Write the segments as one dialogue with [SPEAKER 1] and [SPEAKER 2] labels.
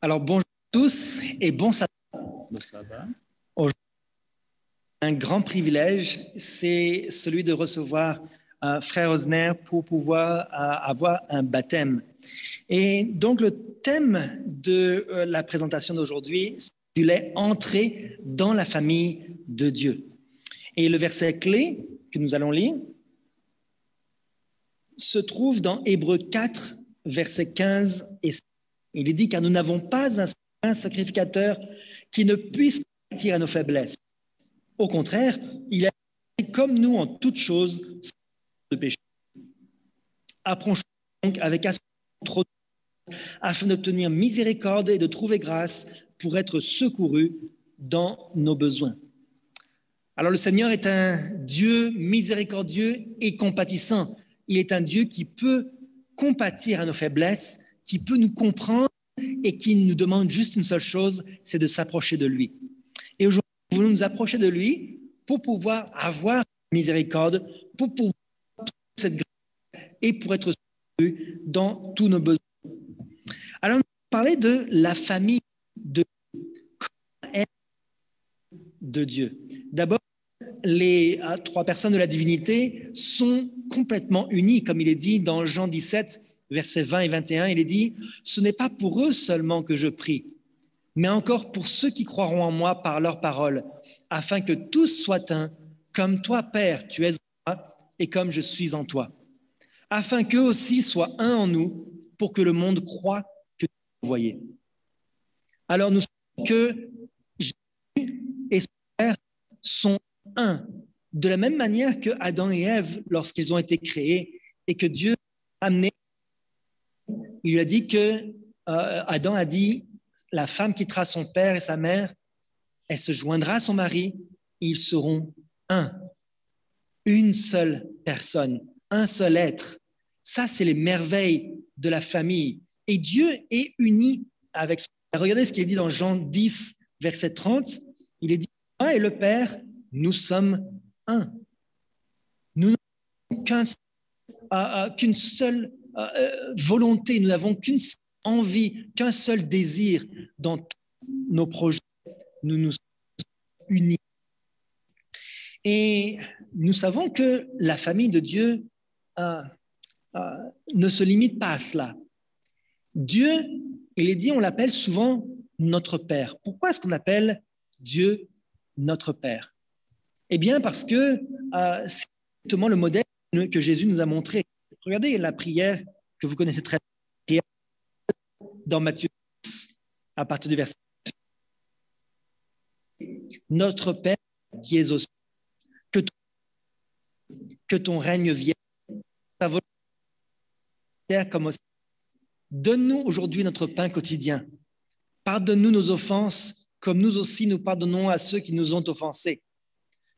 [SPEAKER 1] Alors bonjour à tous et bon sabbat. Aujourd'hui, un grand privilège, c'est celui de recevoir Frère Osner pour pouvoir avoir un baptême. Et donc le thème de la présentation d'aujourd'hui, c'est entrer dans la famille de Dieu. Et le verset clé que nous allons lire se trouve dans Hébreux 4, versets 15 et 16. Il est dit, car nous n'avons pas un sacrificateur qui ne puisse compatir à nos faiblesses. Au contraire, il a été comme nous en toutes choses de péché. Approchons donc avec assurance afin d'obtenir miséricorde et de trouver grâce pour être secourus dans nos besoins. Alors le Seigneur est un Dieu miséricordieux et compatissant. Il est un Dieu qui peut compatir à nos faiblesses, qui peut nous comprendre et qui nous demande juste une seule chose, c'est de s'approcher de lui. Et aujourd'hui, nous voulons nous approcher de lui pour pouvoir avoir miséricorde, pour pouvoir trouver cette grâce et pour être secourus dans tous nos besoins. Alors, nous allons parler de la famille de Dieu. Comment est de Dieu? D'abord, les trois personnes de la divinité sont complètement unies, comme il est dit dans Jean 17, versets 20 et 21. Il est dit, ce n'est pas pour eux seulement que je prie, mais encore pour ceux qui croiront en moi par leur parole, afin que tous soient un, comme toi, Père, tu es en moi, et comme je suis en toi, afin qu'eux aussi soient un en nous, pour que le monde croie que tu l'as envoyé. Alors nous savons que Jésus et son Père sont un, de la même manière que Adam et Ève, lorsqu'ils ont été créés, et que Dieu a amené, il lui a dit que Adam a dit, la femme quittera son père et sa mère, elle se joindra à son mari, et ils seront un, une seule personne, un seul être. Ça, c'est les merveilles de la famille. Et Dieu est uni avec son Père. Regardez ce qu'il dit dans Jean 10, verset 30. Il est dit, moi et le Père, nous sommes un. Nous n'avons qu'une seule volonté, nous n'avons qu'une seule envie, qu'un seul désir dans tous nos projets. Nous nous sommes unis. Et nous savons que la famille de Dieu ne se limite pas à cela. Dieu, il est dit, on l'appelle souvent notre Père. Pourquoi est-ce qu'on appelle Dieu notre Père? Eh bien, parce que c'est exactement le modèle que Jésus nous a montré. Regardez la prière que vous connaissez très bien dans Matthieu 6, à partir du verset 9. Notre Père qui es aux cieux, que ton règne vienne, ta volonté comme au ciel. Donne-nous aujourd'hui notre pain quotidien. Pardonne-nous nos offenses, comme nous aussi nous pardonnons à ceux qui nous ont offensés.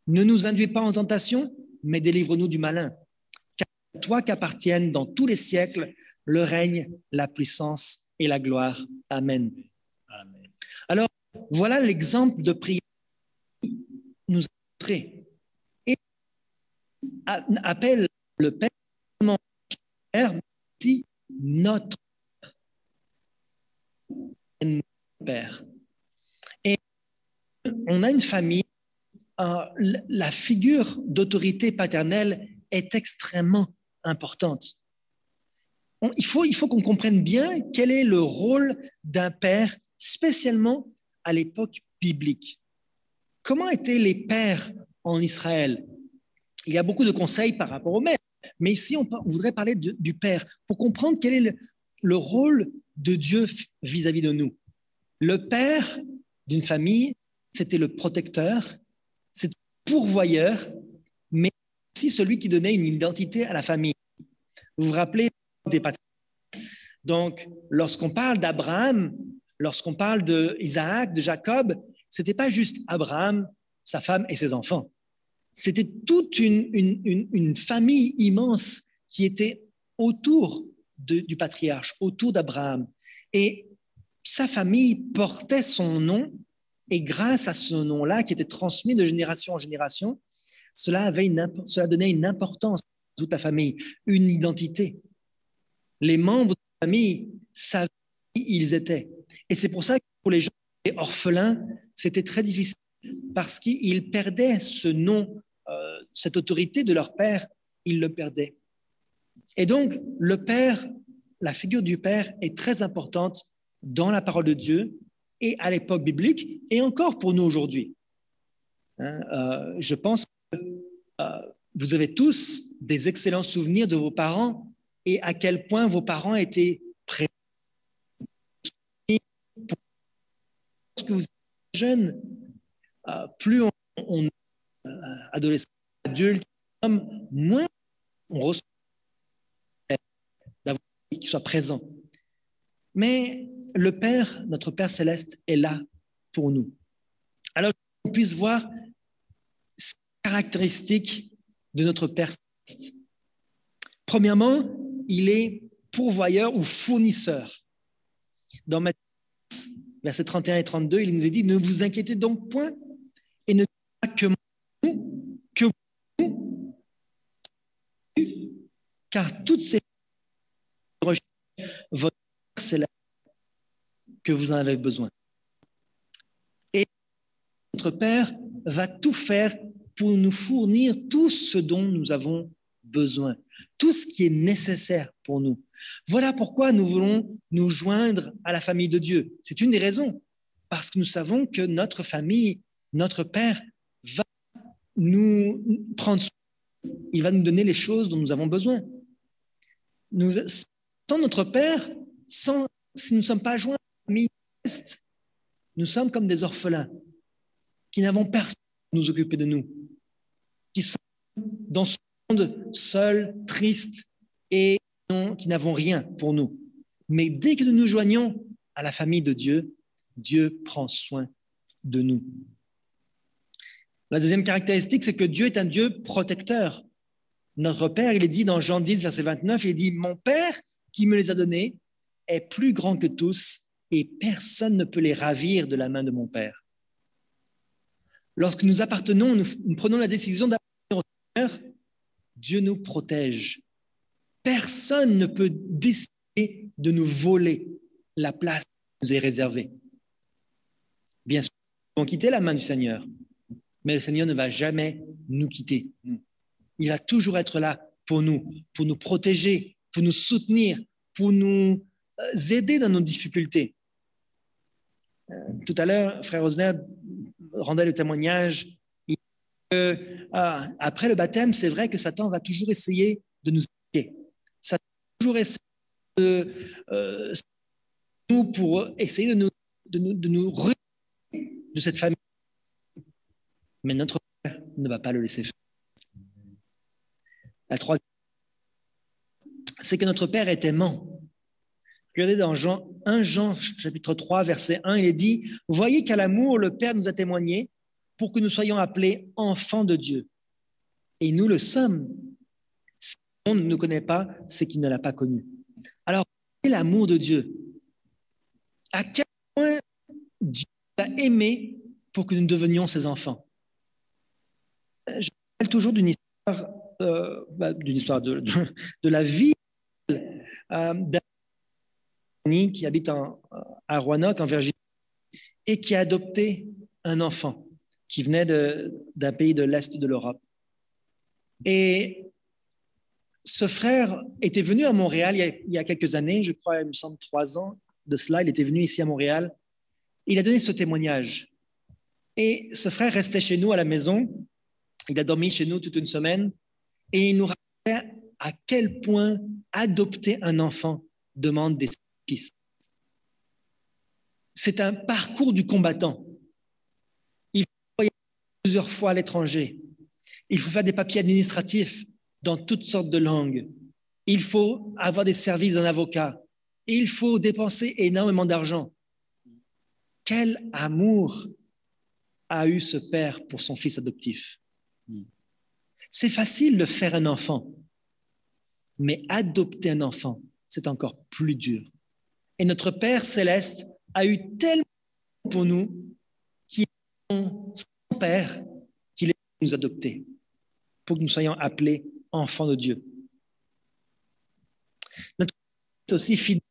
[SPEAKER 1] Ne nous induis pas en tentation, mais délivre-nous du malin. Car c'est à toi qu'appartiennent dans tous les siècles le règne, la puissance et la gloire. Amen. Amen. Alors, voilà l'exemple de prière qui nous a montré. Et appelle le Père, Père, mais aussi notre Père. Et on a une famille, la figure d'autorité paternelle est extrêmement importante. Il faut qu'on comprenne bien quel est le rôle d'un père, spécialement à l'époque biblique. Comment étaient les pères en Israël? Il y a beaucoup de conseils par rapport aux mères, mais ici on voudrait parler du père pour comprendre quel est le rôle de Dieu vis-à-vis de nous. Le père d'une famille, c'était le protecteur, c'était le pourvoyeur, mais aussi celui qui donnait une identité à la famille. Vous vous rappelez des patriarches? Donc, lorsqu'on parle d'Abraham, lorsqu'on parle d'Isaac, de Jacob, ce n'était pas juste Abraham, sa femme et ses enfants. C'était toute une famille immense qui était autour du patriarche, autour d'Abraham. Et sa famille portait son nom, et grâce à ce nom-là, qui était transmis de génération en génération, cela donnait une importance à toute la famille, une identité. Les membres de la famille savaient qui ils étaient. Et c'est pour ça que pour les gens qui étaient orphelins, c'était très difficile parce qu'ils perdaient ce nom, cette autorité de leur père, ils le perdaient. Et donc, le père, la figure du père est très importante dans la parole de Dieu et à l'époque biblique et encore pour nous aujourd'hui. Je pense que vous avez tous des excellents souvenirs de vos parents et à quel point vos parents étaient présents. Lorsque vous êtes jeune, plus on est adolescent, adulte, homme, moins on reçoit d'avoir qu'il soit présent. Mais le Père, notre Père céleste, est là pour nous. Alors qu'on puisse voir ces caractéristiques de notre Père céleste. Premièrement, il est pourvoyeur ou fournisseur. Dans Matthieu, versets 31 et 32, il nous est dit, ne vous inquiétez donc point et ne dites pas que vous, car toutes ces recherches, votre Père céleste, que vous en avez besoin. Et notre Père va tout faire pour nous fournir tout ce dont nous avons besoin, tout ce qui est nécessaire pour nous. Voilà pourquoi nous voulons nous joindre à la famille de Dieu. C'est une des raisons, parce que nous savons que notre famille, notre Père va nous prendre soin, il va nous donner les choses dont nous avons besoin. Sans notre Père, si nous ne sommes pas joints à la famille céleste, nous sommes comme des orphelins qui n'avons personne pour nous occuper de nous, qui sont dans ce monde seuls, tristes et qui n'avons rien pour nous. Mais dès que nous nous joignons à la famille de Dieu, Dieu prend soin de nous. La deuxième caractéristique, c'est que Dieu est un Dieu protecteur. Notre Père, il est dit dans Jean 10, verset 29, il est dit « Mon Père qui me les a donnés est plus grand que tous et personne ne peut les ravir de la main de mon Père. » Lorsque nous appartenons, nous prenons la décision d'appartenir au Seigneur, Dieu nous protège. Personne ne peut décider de nous voler la place qui nous est réservée. Bien sûr, nous allons quitter la main du Seigneur, mais le Seigneur ne va jamais nous quitter. Il va toujours être là pour nous protéger, pour nous soutenir, pour nous aider dans nos difficultés. Tout à l'heure, Frère Osner rendait le témoignage. Après le baptême, c'est vrai que Satan va toujours essayer de nous attaquer. Satan va toujours essayer pour essayer de nous retirer de cette famille. Mais notre Père ne va pas le laisser faire. La troisième, c'est que notre Père est aimant. Regardez dans 1 Jean, chapitre 3, verset 1, il est dit « Voyez qu'à l'amour, le Père nous a témoigné pour que nous soyons appelés enfants de Dieu. Et nous le sommes. Si on ne nous connaît pas, c'est qu'il ne l'a pas connu. » Alors, quel est l'amour de Dieu? À quel point Dieu nous a aimés pour que nous devenions ses enfants? Je me rappelle toujours d'une histoire de la vie d'un qui habite à Roanoke, en Virginie, et qui a adopté un enfant qui venait d'un pays de l'Est de l'Europe. Et ce frère était venu à Montréal il y a quelques années, je crois, il me semble 3 ans de cela, il était venu ici à Montréal. Il a donné ce témoignage. Et ce frère restait chez nous à la maison, il a dormi chez nous toute une semaine, et il nous rappelait à quel point adopter un enfant demande des sacrifices. C'est un parcours du combattant. Il faut voyager plusieurs fois à l'étranger. Il faut faire des papiers administratifs dans toutes sortes de langues. Il faut avoir des services d'un avocat. Il faut dépenser énormément d'argent. Quel amour a eu ce père pour son fils adoptif? C'est facile de faire un enfant, mais adopter un enfant, c'est encore plus dur. Et notre Père céleste a eu tellement pour nous qu'il est son Père qu'il est nous adopter pour que nous soyons appelés enfants de Dieu. Notre Père est aussi fidèle.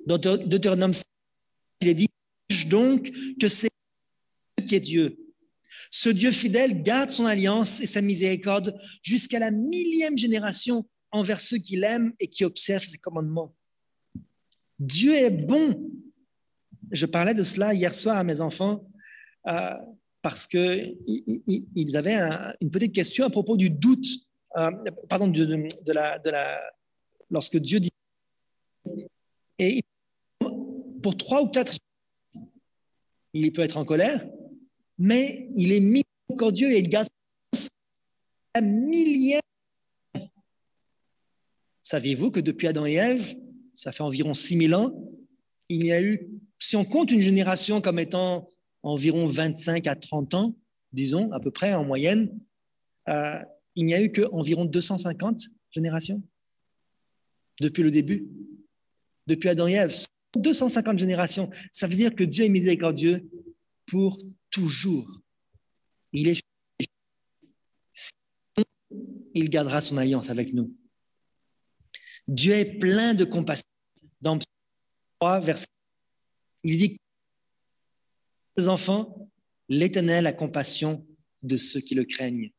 [SPEAKER 1] Dans Deutéronome il est dit donc que c'est Dieu qui est Dieu. Ce Dieu fidèle garde son alliance et sa miséricorde jusqu'à la 1000e génération envers ceux qui l'aiment et qui observent ses commandements. Dieu est bon. Je parlais de cela hier soir à mes enfants parce qu'ils avaient une petite question à propos du doute, lorsque Dieu dit. Et pour 3 ou 4, il peut être en colère, mais il est miséricordieux et il garde la 1000e. Saviez-vous que depuis Adam et Ève, ça fait environ 6000 ans, il y a eu, si on compte une génération comme étant environ 25 à 30 ans, disons, à peu près en moyenne, il n'y a eu qu'environ 250 générations depuis le début, depuis Adam et Ève. 250 générations, ça veut dire que Dieu est miséricordieux pour toujours. Il est il gardera son alliance avec nous. Dieu est plein de compassion. Dans Psaume 3, verset 1, il dit les enfants, l'Éternel a compassion de ceux qui le craignent.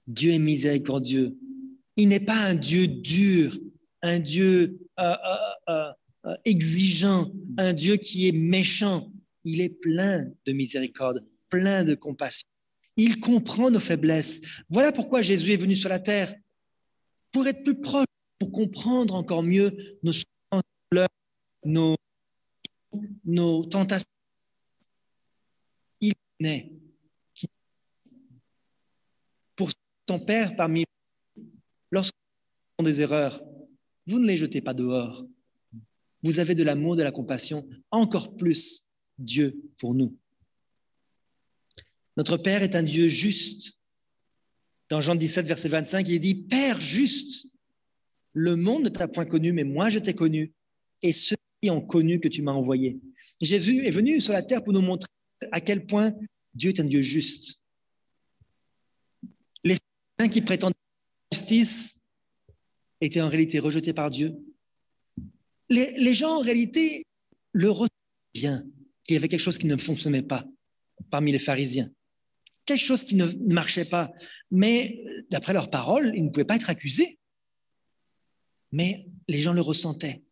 [SPEAKER 1] Dieu est miséricordieux. Il n'est pas un Dieu dur, un Dieu exigeant, un Dieu qui est méchant. Il est plein de miséricorde, plein de compassion. Il comprend nos faiblesses. Voilà pourquoi Jésus est venu sur la terre, pour être plus proche, pour comprendre encore mieux nos souffrances, nos tentations. Il est pour ton Père parmi vous, lorsque vous faites des erreurs, vous ne les jetez pas dehors. Vous avez de l'amour, de la compassion, encore plus Dieu pour nous. Notre Père est un Dieu juste. Dans Jean 17, verset 25, il dit « Père juste, le monde ne t'a point connu, mais moi je t'ai connu, et ceux qui ont connu que tu m'as envoyé. » Jésus est venu sur la terre pour nous montrer à quel point Dieu est un Dieu juste. Les pharisiens qui prétendaient la justice étaient en réalité rejetés par Dieu. Les gens, en réalité, le ressentaient bien, qu'il y avait quelque chose qui ne fonctionnait pas parmi les pharisiens. Quelque chose qui ne marchait pas. Mais d'après leurs paroles, ils ne pouvaient pas être accusés. Mais les gens le ressentaient.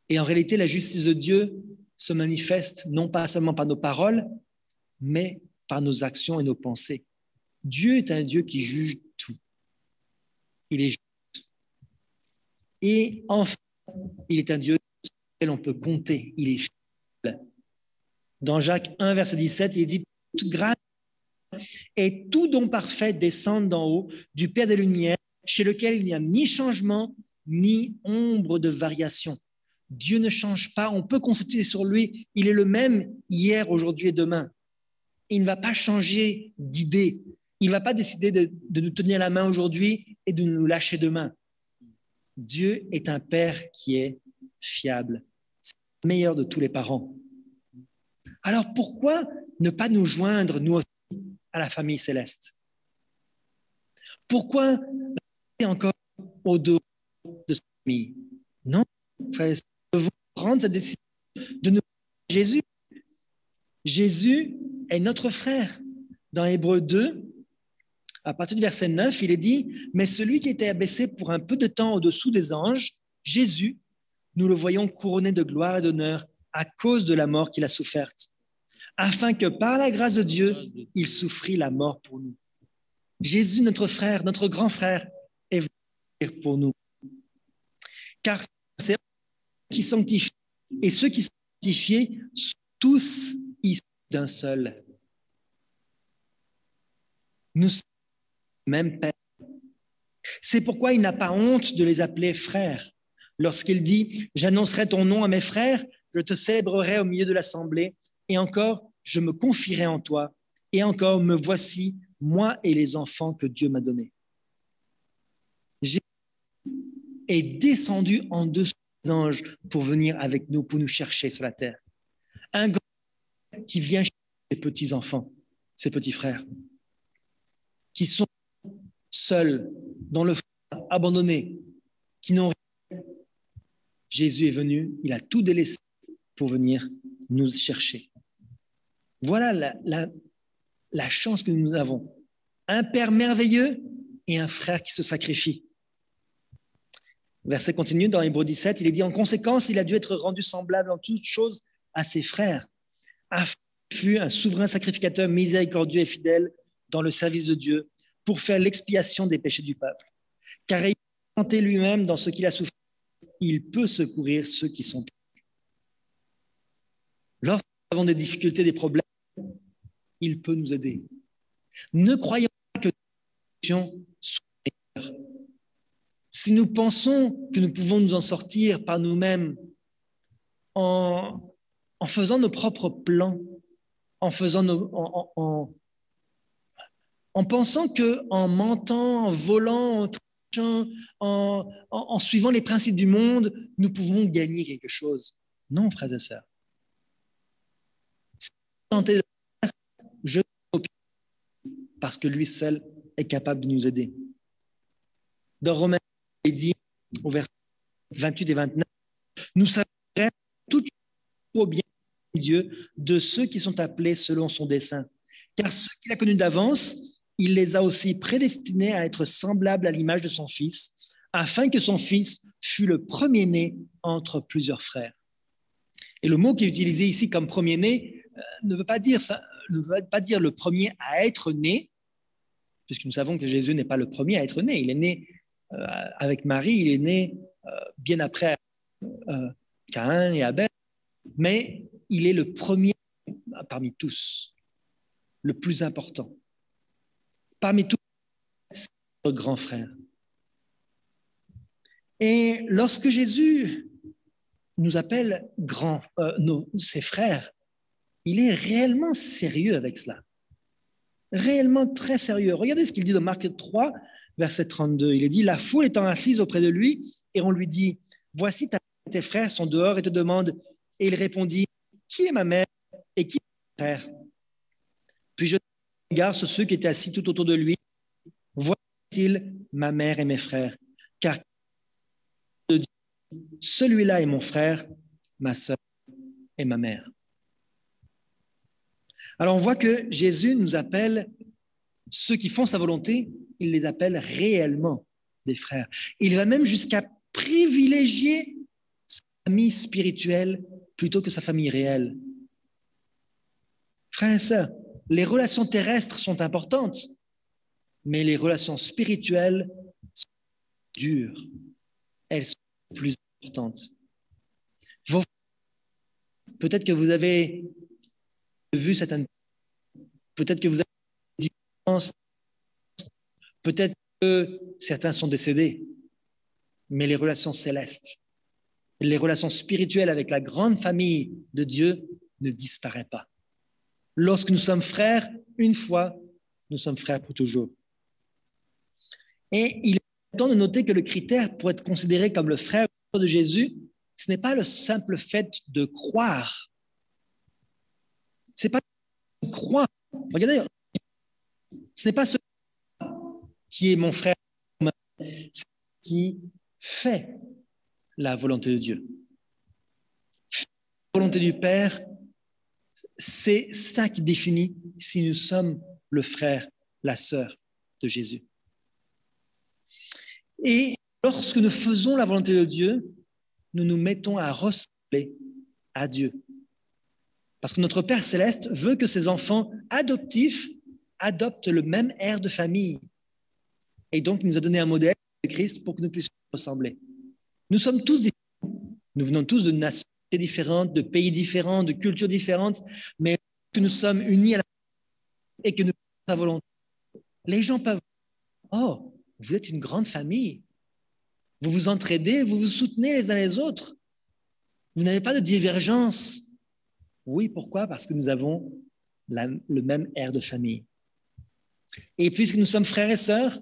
[SPEAKER 1] Et en réalité, la justice de Dieu se manifeste non pas seulement par nos paroles, mais par nos actions et nos pensées. Dieu est un Dieu qui juge tout. Il est juste. Et enfin, il est un Dieu sur lequel on peut compter. Il est fidèle. Dans Jacques 1, verset 17, il dit « Toute grâce et tout don parfait descendent d'en haut, du Père des Lumières, chez lequel il n'y a ni changement, ni ombre de variation. » Dieu ne change pas, on peut constater sur lui, il est le même hier, aujourd'hui et demain. Il ne va pas changer d'idée. Il ne va pas décider de nous tenir la main aujourd'hui et de nous lâcher demain. Dieu est un Père qui est fiable. C'est le meilleur de tous les parents. Alors pourquoi ne pas nous joindre, nous aussi, à la famille céleste? Pourquoi rester encore au-dehors de cette famille? Non, frères, nous devons prendre cette décision de nous Jésus. Jésus est notre frère. Dans Hébreux 2, à partir du verset 9, il est dit « Mais celui qui était abaissé pour un peu de temps au-dessous des anges, Jésus, nous le voyons couronné de gloire et d'honneur à cause de la mort qu'il a soufferte, afin que par la grâce de Dieu, il souffrit la mort pour nous. » Jésus, notre frère, notre grand frère, est venu pour nous. Car c'est eux qui sanctifient, et ceux qui sont sanctifiés sont tous issus d'un seul. Nous sommes le même Père. C'est pourquoi il n'a pas honte de les appeler frères. Lorsqu'il dit « J'annoncerai ton nom à mes frères, je te célébrerai au milieu de l'assemblée, et encore, je me confierai en toi, et encore, me voici, moi et les enfants que Dieu m'a donnés. » Jésus est descendu en dessous des anges pour venir avec nous, pour nous chercher sur la terre. Un grand qui vient chercher ses petits-enfants, ses petits frères, qui sont seuls, dans le froid, abandonnés, qui n'ont rien. Jésus est venu, il a tout délaissé pour venir nous chercher. Voilà la chance que nous avons. Un Père merveilleux et un frère qui se sacrifie. Verset continue dans Hébreux 17, il est dit, en conséquence, il a dû être rendu semblable en toutes choses à ses frères, afin qu'il fût un souverain sacrificateur miséricordieux et fidèle dans le service de Dieu pour faire l'expiation des péchés du peuple. Car ayant tenté lui-même dans ce qu'il a souffert, il peut secourir ceux qui sont. Lorsque nous avons des difficultés, des problèmes, il peut nous aider. Ne croyons pas que les solutions sont meilleures. Si nous pensons que nous pouvons nous en sortir par nous-mêmes en faisant nos propres plans, en pensant qu'en mentant, en volant, en trichant, en suivant les principes du monde, nous pouvons gagner quelque chose. Non, frères et sœurs. Si vous tentez de le faire, je parce que lui seul est capable de nous aider. Dans Romains, il dit au verset 28 et 29, nous savons tout au bien de Dieu de ceux qui sont appelés selon son dessein. Car ceux qu'il a connus d'avance, il les a aussi prédestinés à être semblables à l'image de son Fils, afin que son Fils fût le premier-né entre plusieurs frères. Et le mot qui est utilisé ici comme premier-né ne veut pas dire ça, ne veut pas dire le premier à être né, puisque nous savons que Jésus n'est pas le premier à être né. Il est né avec Marie, il est né bien après Caïn et Abel, mais il est le premier parmi tous, le plus important. Parmi tous, c'est notre grand frère. Et lorsque Jésus nous appelle ses frères, il est réellement sérieux avec cela. Réellement très sérieux. Regardez ce qu'il dit dans Marc 3, verset 32. Il est dit, la foule étant assise auprès de lui, et on lui dit, voici tes frères sont dehors et te demandent. Et il répondit, qui est ma mère et qui est mon frère? Puis je regarde sur ceux qui étaient assis tout autour de lui. Voici-t-il ma mère et mes frères? Car celui-là est mon frère, ma sœur et ma mère. Alors on voit que Jésus nous appelle ceux qui font sa volonté, il les appelle réellement des frères. Il va même jusqu'à privilégier sa famille spirituelle plutôt que sa famille réelle. Frères et sœurs, les relations terrestres sont importantes, mais les relations spirituelles sont dures. Elles sont plus importantes. Peut-être que vous avez vu certaines... Peut-être que vous avez des différences. Peut-être que certains sont décédés. Mais les relations célestes, les relations spirituelles avec la grande famille de Dieu ne disparaissent pas. Lorsque nous sommes frères, une fois, nous sommes frères pour toujours. Et il est important de noter que le critère pour être considéré comme le frère de Jésus, ce n'est pas le simple fait de croire. Ce n'est pas de croire. Regardez, ce n'est pas ce qui est mon frère, c'est qui fait la volonté de Dieu. La volonté du Père, c'est ça qui définit si nous sommes le frère, la sœur de Jésus. Et lorsque nous faisons la volonté de Dieu, nous nous mettons à ressembler à Dieu. Parce que notre Père céleste veut que ses enfants adoptifs adoptent le même air de famille. Et donc, il nous a donné un modèle de Christ pour que nous puissions ressembler. Nous sommes tous différents. Nous venons tous de nationalités différentes, de pays différents, de cultures différentes, mais que nous sommes unis à la et que nous faisons sa volonté. Les gens peuvent dire, oh, vous êtes une grande famille. Vous vous entraidez, vous vous soutenez les uns les autres. Vous n'avez pas de divergence. Oui, pourquoi? Parce que nous avons le même air de famille. Et puisque nous sommes frères et sœurs,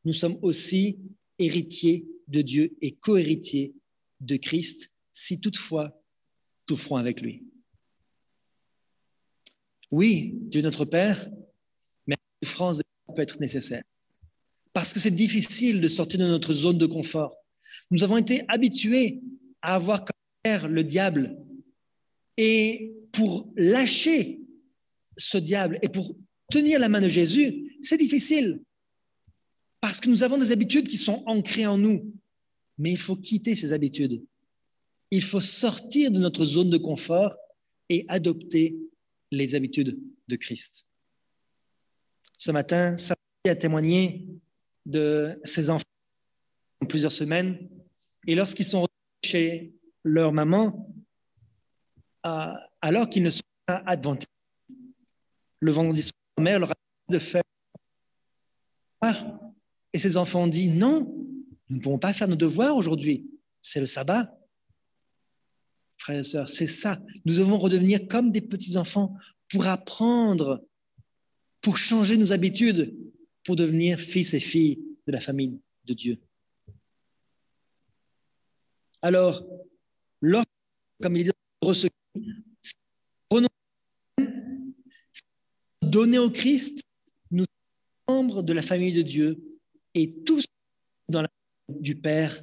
[SPEAKER 1] nous sommes aussi héritiers de Dieu et co-héritiers de Christ, si toutefois souffrons avec lui. Oui, Dieu notre Père, mais la souffrance peut être nécessaire. Parce que c'est difficile de sortir de notre zone de confort. Nous avons été habitués à avoir comme père le diable. Et pour lâcher ce diable et pour tenir la main de Jésus, c'est difficile parce que nous avons des habitudes qui sont ancrées en nous. Mais il faut quitter ces habitudes. Il faut sortir de notre zone de confort et adopter les habitudes de Christ. Ce matin, Sarah a témoigné de ses enfants en plusieurs semaines et lorsqu'ils sont revenus chez leur maman, alors qu'ils ne sont pas adventistes, le vendredi soir, la mère leur a dit de faire et ses enfants ont dit non, nous ne pouvons pas faire nos devoirs aujourd'hui, c'est le sabbat. Frères et sœurs, c'est ça. Nous devons redevenir comme des petits-enfants pour apprendre, pour changer nos habitudes, pour devenir fils et filles de la famille de Dieu. Alors, comme il dit, donner au Christ, nous sommes membres de la famille de Dieu et tout dans la famille du Père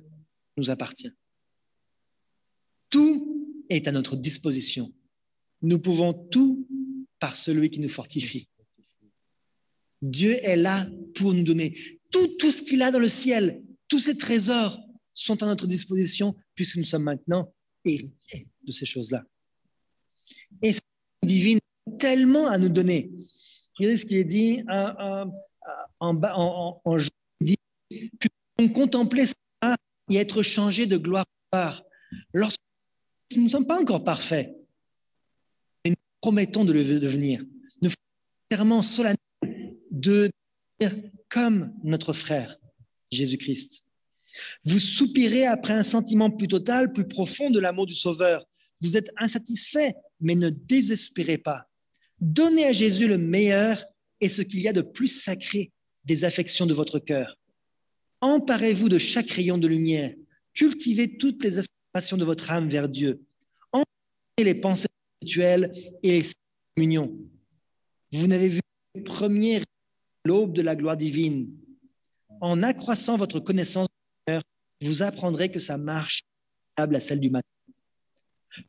[SPEAKER 1] nous appartient. Tout est à notre disposition. Nous pouvons tout par celui qui nous fortifie. Dieu est là pour nous donner tout ce qu'il a dans le ciel. Tous ces trésors sont à notre disposition puisque nous sommes maintenant héritiers de ces choses-là. Et cette divine tellement à nous donner. Regardez ce qu'il est dit en Job, il dit « Contempler ça et être changé de gloire en gloire. » Lorsque nous ne sommes pas encore parfaits, mais nous promettons de le devenir. Nous faisons clairement solennellement de devenir comme notre frère, Jésus-Christ. Vous soupirez après un sentiment plus total, plus profond de l'amour du Sauveur. Vous êtes insatisfait, mais ne désespérez pas. Donnez à Jésus le meilleur et ce qu'il y a de plus sacré des affections de votre cœur. Emparez-vous de chaque rayon de lumière. Cultivez toutes les aspirations de votre âme vers Dieu. Emparez les pensées spirituelles et les communions. Vous n'avez vu le premier l'aube de la gloire divine. En accroissant votre connaissance du Seigneur, vous apprendrez que sa marche est semblable à celle du matin.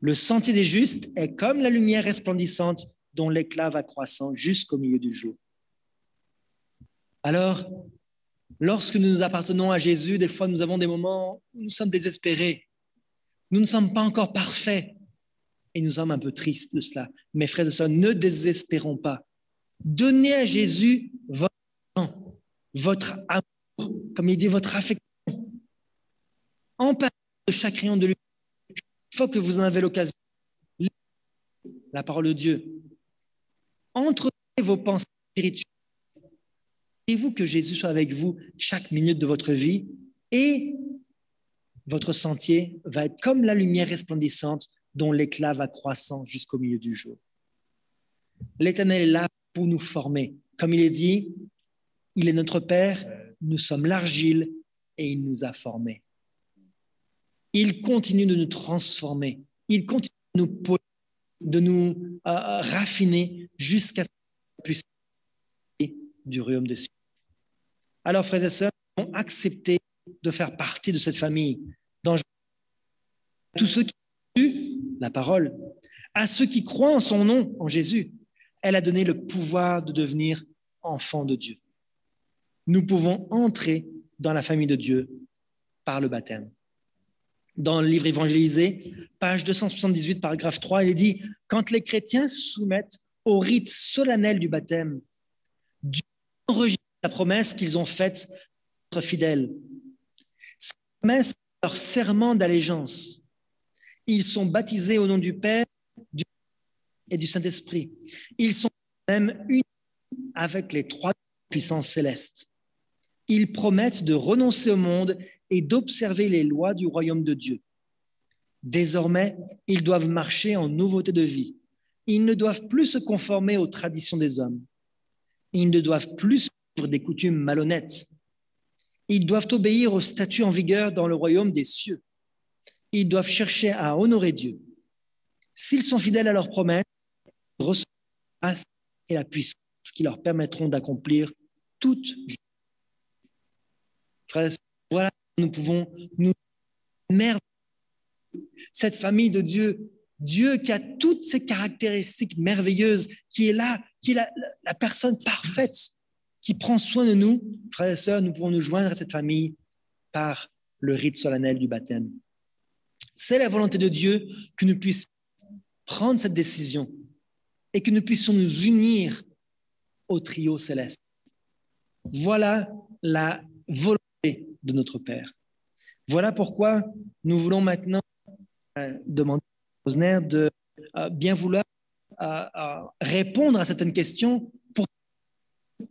[SPEAKER 1] Le sentier des justes est comme la lumière resplendissante dont l'éclat va croissant jusqu'au milieu du jour. Alors, lorsque nous nous appartenons à Jésus, des fois nous avons des moments où nous sommes désespérés. Nous ne sommes pas encore parfaits et nous sommes un peu tristes de cela. Mes frères et sœurs, ne désespérons pas. Donnez à Jésus votre temps, votre amour, comme il dit, votre affection. Emparez de chaque rayon de lumière. Il faut que vous en avez l'occasion. La parole de Dieu. Entretenez vos pensées spirituelles. Priez-vous que Jésus soit avec vous chaque minute de votre vie et votre sentier va être comme la lumière resplendissante dont l'éclat va croissant jusqu'au milieu du jour. L'Éternel est là pour nous former. Comme il est dit, il est notre Père, nous sommes l'argile et il nous a formés. Il continue de nous transformer. Il continue de nous polir, de nous raffiner jusqu'à ce qu'on puisse du royaume des cieux. Alors, frères et sœurs, nous avons accepté de faire partie de cette famille. Tous ceux qui ont eu la parole, à ceux qui croient en son nom, en Jésus, elle a donné le pouvoir de devenir enfants de Dieu. Nous pouvons entrer dans la famille de Dieu par le baptême. Dans le livre évangélisé, page 278, paragraphe 3, il est dit « Quand les chrétiens se soumettent au rite solennel du baptême, Dieu enregistre la promesse qu'ils ont faite d'être fidèles. Cette promesse est leur serment d'allégeance. Ils sont baptisés au nom du Père, du Fils et du Saint-Esprit. Ils sont même unis avec les trois puissances célestes. Ils promettent de renoncer au monde et d'observer les lois du royaume de Dieu. Désormais, ils doivent marcher en nouveauté de vie. Ils ne doivent plus se conformer aux traditions des hommes. Ils ne doivent plus suivre des coutumes malhonnêtes. Ils doivent obéir aux statuts en vigueur dans le royaume des cieux. Ils doivent chercher à honorer Dieu. S'ils sont fidèles à leurs promesses, ils recevront la grâce et la puissance qui leur permettront d'accomplir toute justice. Frères, voilà, nous pouvons nous merveiller. Cette famille de Dieu Dieu qui a toutes ces caractéristiques merveilleuses, qui est là, qui est la personne parfaite, qui prend soin de nous, frères et sœurs, nous pouvons nous joindre à cette famille par le rite solennel du baptême. C'est la volonté de Dieu que nous puissions prendre cette décision et que nous puissions nous unir au trio céleste. Voilà la volonté de notre Père. Voilà pourquoi nous voulons maintenant demander à Rosner de bien vouloir répondre à certaines questions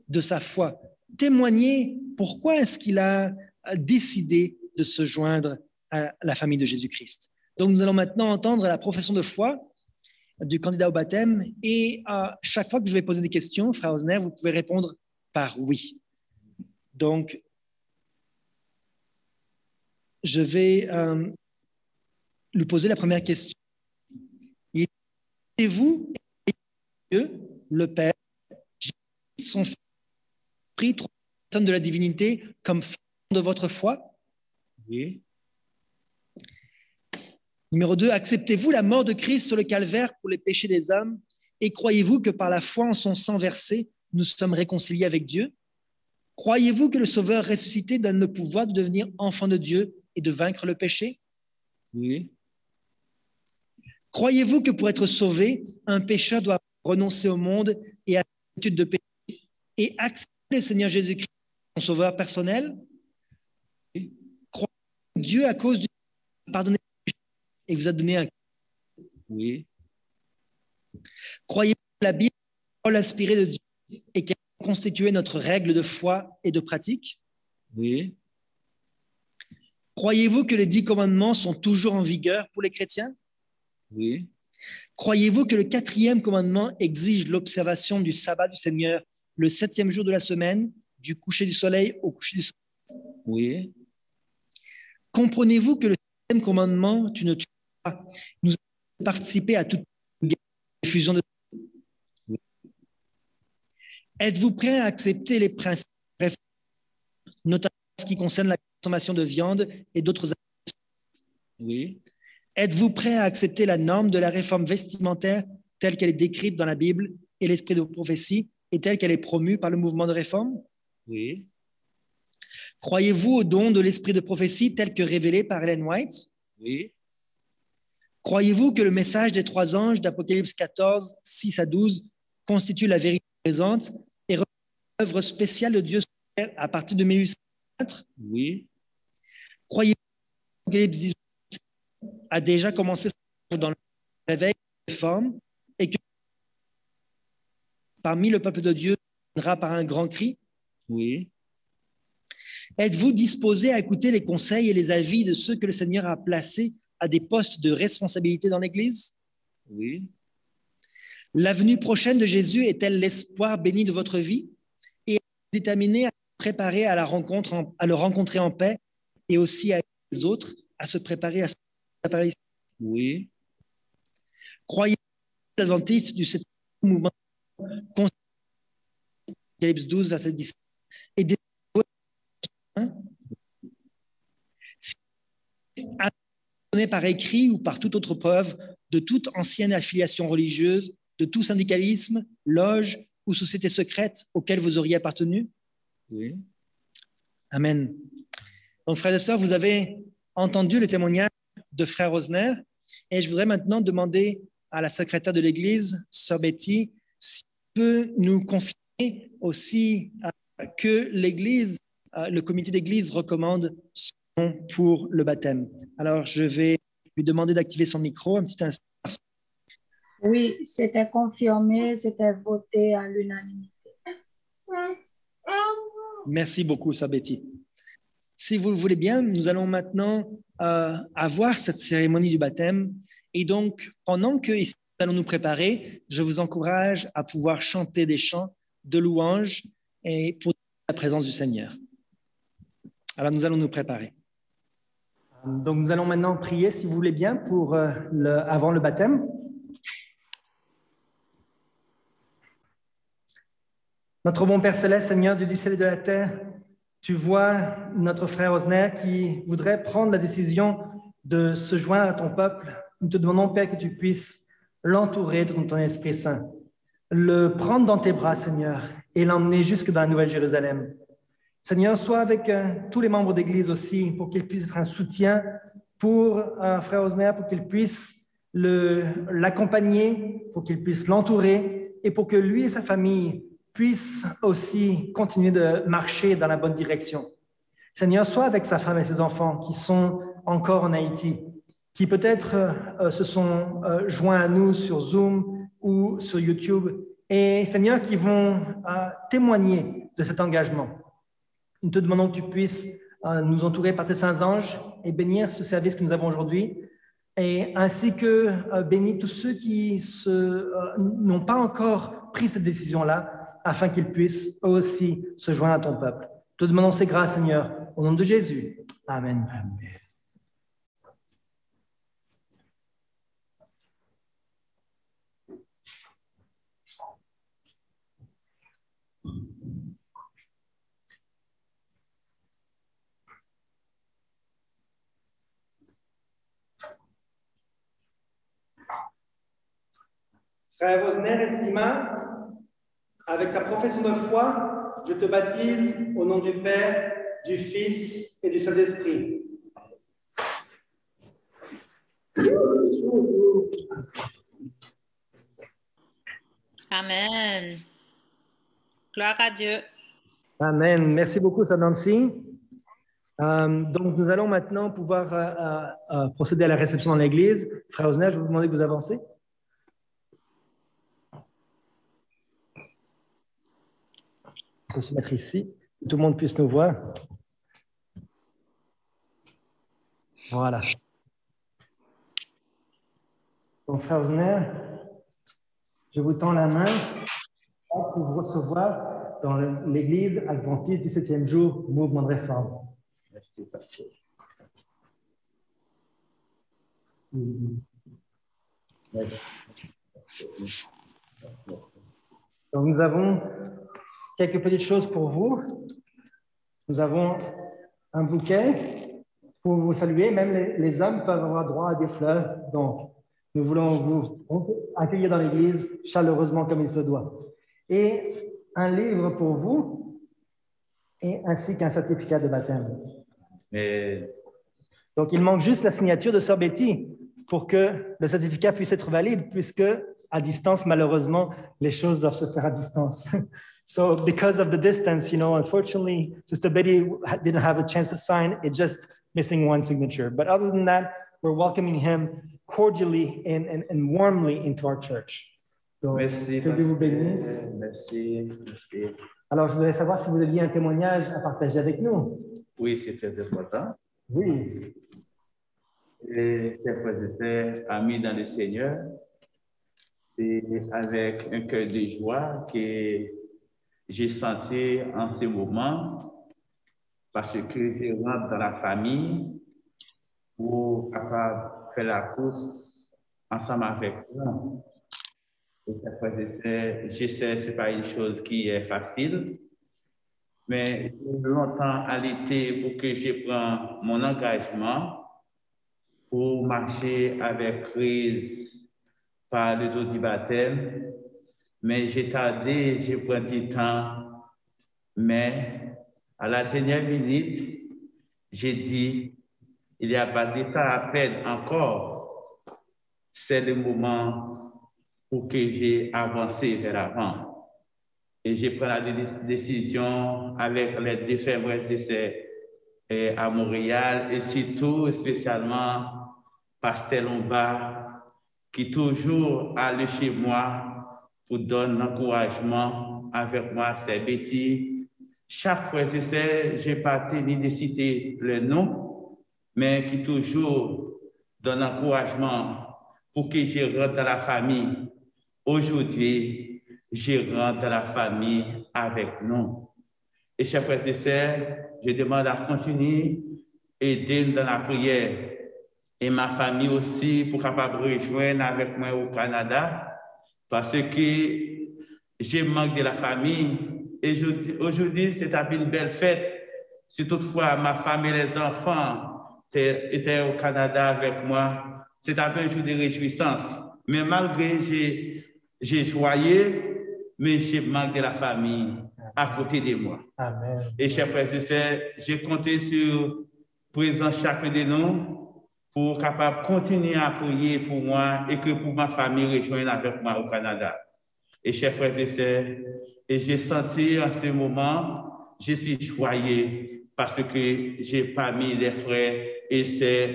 [SPEAKER 1] de sa foi, témoigner pourquoi est-ce qu'il a décidé de se joindre à la famille de Jésus-Christ. Donc nous allons maintenant entendre la profession de foi du candidat au baptême et chaque fois que je vais poser des questions, frère Rosner, vous pouvez répondre par oui. Donc, je vais lui poser la première question. Vous, Dieu, le Père, son Fils, pris trois personnes de la divinité comme fond de votre foi?
[SPEAKER 2] Oui.
[SPEAKER 1] Numéro 2, acceptez-vous la mort de Christ sur le calvaire pour les péchés des hommes et croyez-vous que par la foi en son sang versé, nous sommes réconciliés avec Dieu? Croyez-vous que le Sauveur ressuscité donne le pouvoir de devenir enfant de Dieu et de vaincre le péché?
[SPEAKER 2] Oui.
[SPEAKER 1] Croyez-vous que pour être sauvé, un pécheur doit renoncer au monde et à l'habitude de péché et accepter le Seigneur Jésus-Christ, son Sauveur personnel?
[SPEAKER 2] Oui.
[SPEAKER 1] Croyez-vous que Dieu, à cause du pardonné et vous a donné un...
[SPEAKER 2] Oui.
[SPEAKER 1] Croyez-vous que la Bible est la parole inspirée de Dieu et qu'elle a constitué notre règle de foi et de pratique?
[SPEAKER 2] Oui.
[SPEAKER 1] Croyez-vous que les 10 commandements sont toujours en vigueur pour les chrétiens?
[SPEAKER 2] Oui.
[SPEAKER 1] Croyez-vous que le 4e commandement exige l'observation du sabbat du Seigneur le 7e jour de la semaine, du coucher du soleil au coucher du soleil?
[SPEAKER 2] Oui.
[SPEAKER 1] Comprenez-vous que le 7e commandement, tu ne tueras pas, nous a participé à toute diffusion de...
[SPEAKER 2] Oui.
[SPEAKER 1] Êtes-vous prêt à accepter les principes, notamment en ce qui concerne la consommation de viande et d'autres...
[SPEAKER 2] Oui.
[SPEAKER 1] Êtes-vous prêt à accepter la norme de la réforme vestimentaire telle qu'elle est décrite dans la Bible et l'esprit de prophétie et telle qu'elle est promue par le mouvement de réforme?
[SPEAKER 2] Oui.
[SPEAKER 1] Croyez-vous au don de l'esprit de prophétie tel que révélé par Ellen White?
[SPEAKER 2] Oui.
[SPEAKER 1] Croyez-vous que le message des 3 anges d'Apocalypse 14, 6 à 12 constitue la vérité présente et représente l'œuvre spéciale de Dieu sur terre à partir de 1804?
[SPEAKER 2] Oui.
[SPEAKER 1] Croyez-vous que l'Apocalypse 18 a déjà commencé dans le réveil des réformes et que parmi le peuple de Dieu viendra par un grand cri?
[SPEAKER 2] Oui.
[SPEAKER 1] Êtes-vous disposé à écouter les conseils et les avis de ceux que le Seigneur a placés à des postes de responsabilité dans l'Église?
[SPEAKER 2] Oui.
[SPEAKER 1] La venue prochaine de Jésus est-elle l'espoir béni de votre vie et êtes-vous déterminé à vous préparer à le rencontrer en paix et aussi à les autres à se préparer à sa apparition?
[SPEAKER 2] Oui.
[SPEAKER 1] Croyez-vous que les adventistes du 7e mouvement Apocalypse 12, verset 17 et des donné par écrit ou par toute autre preuve de toute ancienne affiliation religieuse, de tout syndicalisme, loge ou société secrète auquel vous auriez appartenu?
[SPEAKER 2] Oui.
[SPEAKER 1] Amen. Donc, frères et sœurs, vous avez entendu le témoignage de frère Rosner et je voudrais maintenant demander à la secrétaire de l'Église, sœur Betty, s'il peut nous confirmer aussi que l'Église, le comité d'Église recommande pour le baptême. Alors, je vais lui demander d'activer son micro un petit instant.
[SPEAKER 3] Oui, c'était confirmé, c'était voté à l'unanimité.
[SPEAKER 1] Merci beaucoup, sœur Betty. Si vous le voulez bien, nous allons maintenant avoir cette cérémonie du baptême. Et donc, pendant que ici, nous allons nous préparer, je vous encourage à pouvoir chanter des chants de louange et pour la présence du Seigneur. Alors, nous allons nous préparer. Donc, nous allons maintenant prier, si vous voulez bien, pour avant le baptême. Notre bon Père Céleste, Seigneur, Dieu du ciel et de la terre, tu vois notre frère Rosner qui voudrait prendre la décision de se joindre à ton peuple
[SPEAKER 4] nous te demandons, Père, que tu puisses l'entourer de ton Esprit Saint, le prendre dans tes bras, Seigneur, et l'emmener jusque dans la Nouvelle Jérusalem. Seigneur, sois avec tous les membres d'Église aussi, pour qu'ils puissent être un soutien pour Frère Osner, pour qu'ils puissent l'accompagner, pour qu'ils puissent l'entourer, et pour que lui et sa famille puissent aussi continuer de marcher dans la bonne direction. Seigneur, sois avec sa femme et ses enfants qui sont encore en Haïti, qui peut-être se sont joints à nous sur Zoom ou sur YouTube, et Seigneur, qui vont témoigner de cet engagement. Nous te demandons que tu puisses nous entourer par tes saints anges et bénir ce service que nous avons aujourd'hui, et ainsi que bénis tous ceux qui n'ont pas encore pris cette décision-là, afin qu'ils puissent eux aussi se joindre à ton peuple. Te demandons ces grâces, Seigneur, au nom de Jésus. Amen. Amen. Frère Osner Estima, avec ta profession de foi, je te baptise au nom du Père, du Fils et du Saint-Esprit.
[SPEAKER 5] Amen. Gloire à Dieu.
[SPEAKER 4] Amen. Merci beaucoup, Sœur Nancy. Donc, nous allons maintenant pouvoir procéder à la réception dans l'Église. Frère Osner, je vais vous demander de vous avancer. On peut se mettre ici, que tout le monde puisse nous voir. Voilà. Donc, Frère Osner, je vous tends la main pour vous recevoir dans l'Église adventiste du 7e jour, mouvement de réforme. Merci, pasteur. Donc, nous avons quelques petites choses pour vous. Nous avons un bouquet pour vous saluer. Même les hommes peuvent avoir droit à des fleurs. Donc, nous voulons vous accueillir dans l'Église chaleureusement comme il se doit. Et un livre pour vous, et ainsi qu'un certificat de baptême. Donc, il manque juste la signature de Sœur Betty pour que le certificat puisse être valide, puisque à distance, malheureusement, les choses doivent se faire à distance. So, because of the distance, unfortunately, Sister Betty didn't have a chance to sign. It's just missing one signature. But other than that, we're welcoming him cordially and warmly into our church. Donc,
[SPEAKER 2] merci.
[SPEAKER 4] Que Dieu vous bénisse.
[SPEAKER 2] Merci.
[SPEAKER 4] Alors, je voudrais savoir si vous aviez un témoignage à partager avec nous.
[SPEAKER 2] Oui, c'est très important.
[SPEAKER 4] Oui.
[SPEAKER 2] Et chers frères et sœurs, amis dans le Seigneur, c'est avec un cœur de joie que j'ai senti en ce moment, parce que je rentre dans la famille pour faire la course ensemble avec vous. Et chers frères et sœurs, je sais que ce n'est pas une chose qui est facile, mais j'ai longtemps allaité pour que je prenne mon engagement pour marcher avec Christ par le dos du baptême. Mais j'ai tardé, j'ai pris du temps. Mais à la dernière minute, j'ai dit, il n'y a pas de temps à perdre encore. C'est le moment pour que j'ai avancé vers l'avant. Et j'ai pris la décision avec les deux frères et sœurs à Montréal, et surtout, spécialement, Pasteur Lombard, qui toujours allait chez moi pour donner l'encouragement avec moi, c'est Betty. Chaque fois, je n'ai pas tenu de citer le nom, mais qui toujours donne l'encouragement pour que je rentre dans la famille. Aujourd'hui, je rentre dans la famille avec nous. Et chers frères et sœurs, je demande à continuer aider dans la prière. Et ma famille aussi pour capable rejoindre avec moi au Canada. Parce que je manque de la famille. Et aujourd'hui, c'est une belle fête. Si toutefois ma femme et les enfants étaient au Canada avec moi c'est un jour de réjouissance. Mais malgré j'ai joyeux, mais j'ai manqué de la famille à côté de moi.
[SPEAKER 4] Amen.
[SPEAKER 2] Et chers frères et sœurs, j'ai compté sur présent chacun de nous pour capable continuer à prier pour moi et que pour ma famille rejoigne avec moi au Canada. Et chers frères et sœurs, et j'ai senti en ce moment, je suis joyeux parce que j'ai parmi des frères et sœurs,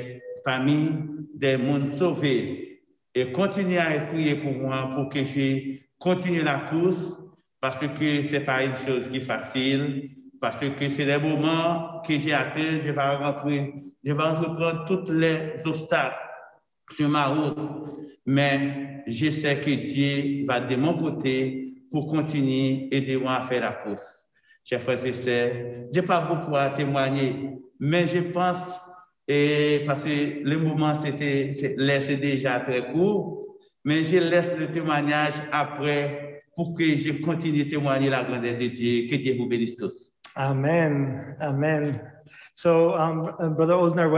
[SPEAKER 2] parmi des mondes sauvés. Et continuer à prier pour moi pour que je continue la course parce que ce n'est pas une chose qui est facile, parce que c'est les moments que j'ai atteints, je vais entreprendre tous les obstacles sur ma route, mais je sais que Dieu va de mon côté pour continuer et aider moi à faire la course. Chers frères et sœurs, je n'ai pas beaucoup à témoigner, mais je pense, et parce que le moment c'est déjà très court, mais je laisse le témoignage après pour que je continue à témoigner la grandeur de Dieu. Que Dieu vous bénisse tous.
[SPEAKER 4] Amen. Amen. So Brother Osner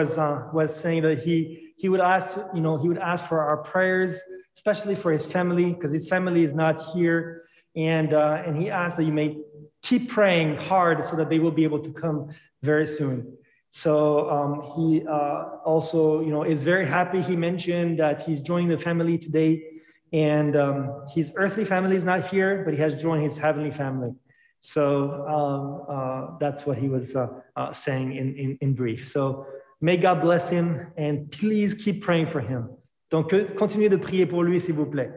[SPEAKER 4] was saying that he would ask, he would ask for our prayers, especially for his family, because his family is not here, and he asked that you may keep praying hard so that they will be able to come very soon. So he also, is very happy. He mentioned that he's joining the family today, and his earthly family is not here, but he has joined his heavenly family. So that's what he was saying in brief. So may God bless him, and please keep praying for him. Donc, continuez de prier pour lui, s'il vous plaît.